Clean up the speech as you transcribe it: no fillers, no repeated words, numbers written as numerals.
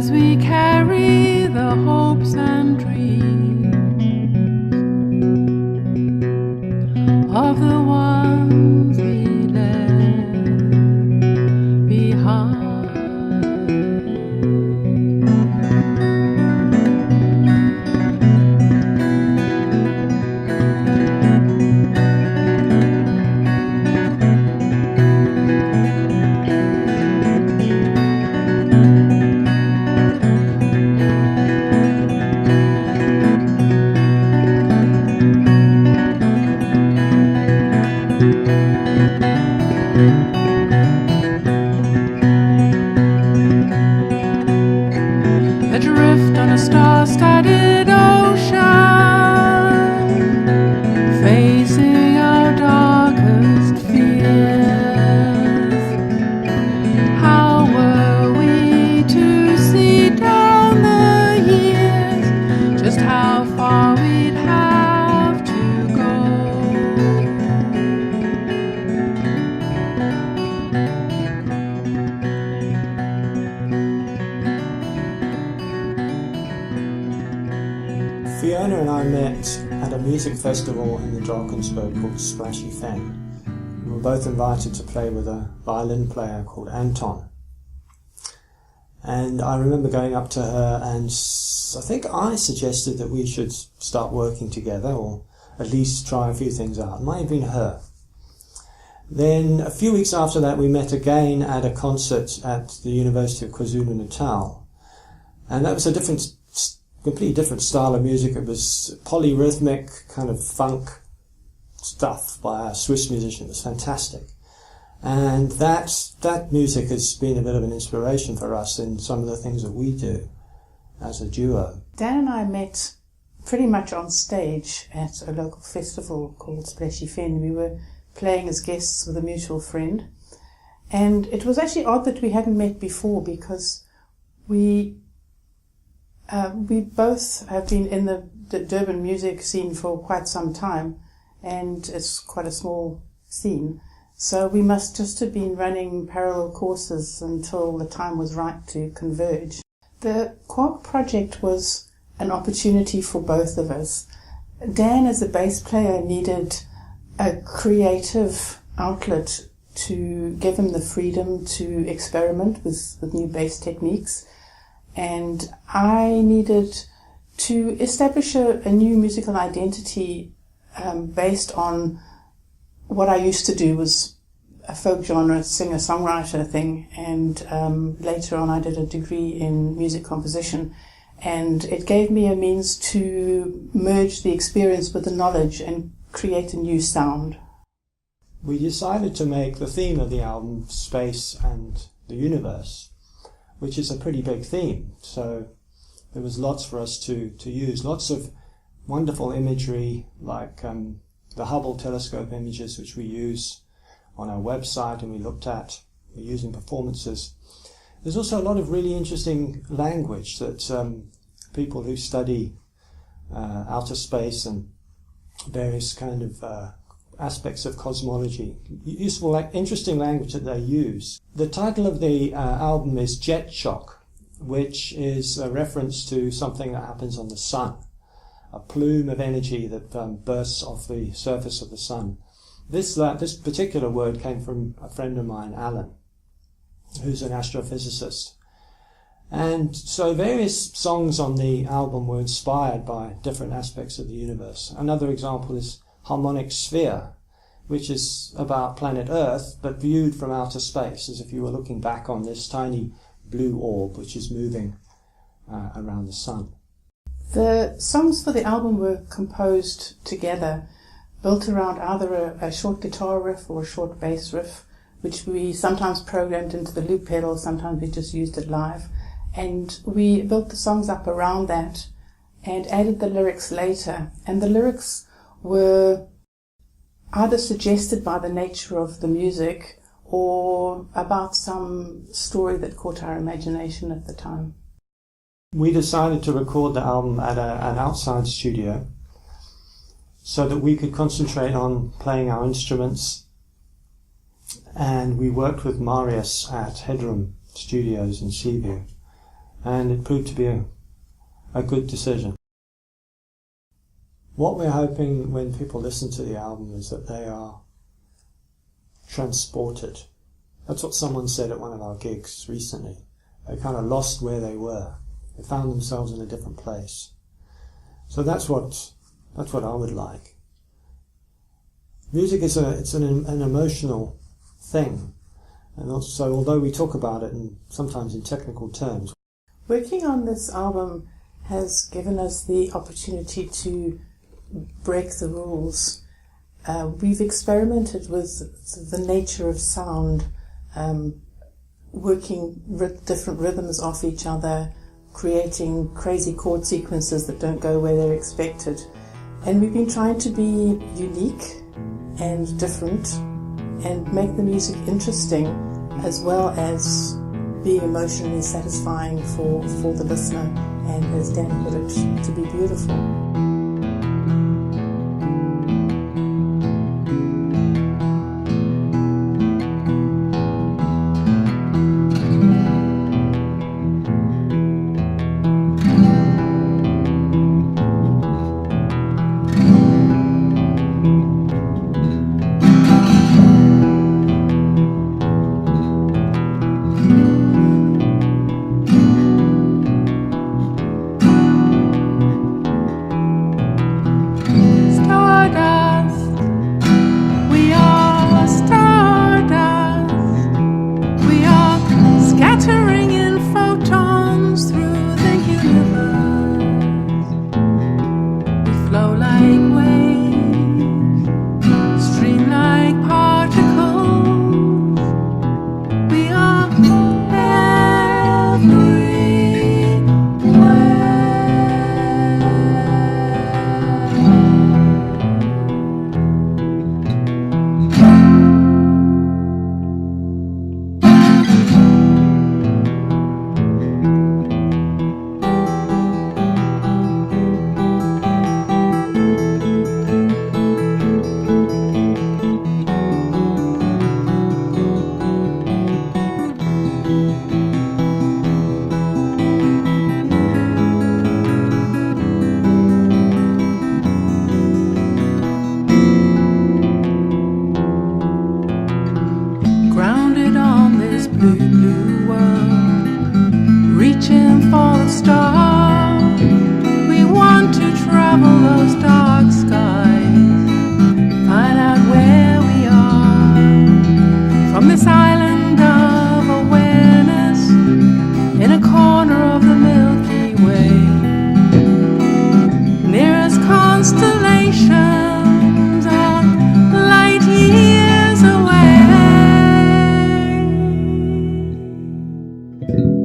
as we carry the hopes and dreams of the ones we left behind. Adrift on a star-studded ocean, facing our darkest fears. How were we to see down the years, just how far we'd have to go? Fiona and I met at a music festival in the Drakensberg called Splashy Fen. We were both invited to play with a violin player called Anton. And I remember going up to her and I think I suggested that we should start working together, or at least try a few things out. It might have been her. Then a few weeks after that we met again at a concert at the University of KwaZulu-Natal. And that was a completely different style of music. It was polyrhythmic, kind of funk stuff by a Swiss musician. It was fantastic. And that music has been a bit of an inspiration for us in some of the things that we do as a duo. Dan and I met pretty much on stage at a local festival called Splashy Fen. We were playing as guests with a mutual friend. And it was actually odd that we hadn't met before, because we both have been in the Durban music scene for quite some time, and it's quite a small scene. So we must just have been running parallel courses until the time was right to converge. The Quark project was an opportunity for both of us. Dan, as a bass player, needed a creative outlet to give him the freedom to experiment with new bass techniques. And I needed to establish a new musical identity based on what I used to do was a folk genre singer-songwriter thing, and later on I did a degree in music composition, and it gave me a means to merge the experience with the knowledge and create a new sound. We decided to make the theme of the album space and the universe, which is a pretty big theme. So there was lots for us to use, lots of wonderful imagery, like the Hubble telescope images, which we use on our website and we looked at. We're using performances. There's also a lot of really interesting language that people who study outer space and various kind of aspects of cosmology, useful, interesting language that they use. The title of the album is Jetshock, which is a reference to something that happens on the sun, a plume of energy that bursts off the surface of the sun. This particular word came from a friend of mine, Alan, who's an astrophysicist. And so various songs on the album were inspired by different aspects of the universe. Another example is Harmonic Sphere, which is about planet Earth, but viewed from outer space, as if you were looking back on this tiny blue orb which is moving around the sun. The songs for the album were composed together, built around either a short guitar riff or a short bass riff, which we sometimes programmed into the loop pedal, sometimes we just used it live. And we built the songs up around that and added the lyrics later. And the lyrics were either suggested by the nature of the music or about some story that caught our imagination at the time. We decided to record the album at an outside studio so that we could concentrate on playing our instruments, and we worked with Marius at Headroom Studios in Seaview. and it proved to be a good decision. What we're hoping when people listen to the album is that they are transported. That's what someone said at one of our gigs recently. They kind of lost where they were. They found themselves in a different place. So that's what I would like. Music is an emotional thing, and also, although we talk about it sometimes in technical terms. Working on this album has given us the opportunity to break the rules. We've experimented with the nature of sound, working different rhythms off each other, creating crazy chord sequences that don't go where they're expected. And we've been trying to be unique and different and make the music interesting, as well as being emotionally satisfying for the listener, and as Dan put it, to be beautiful. away.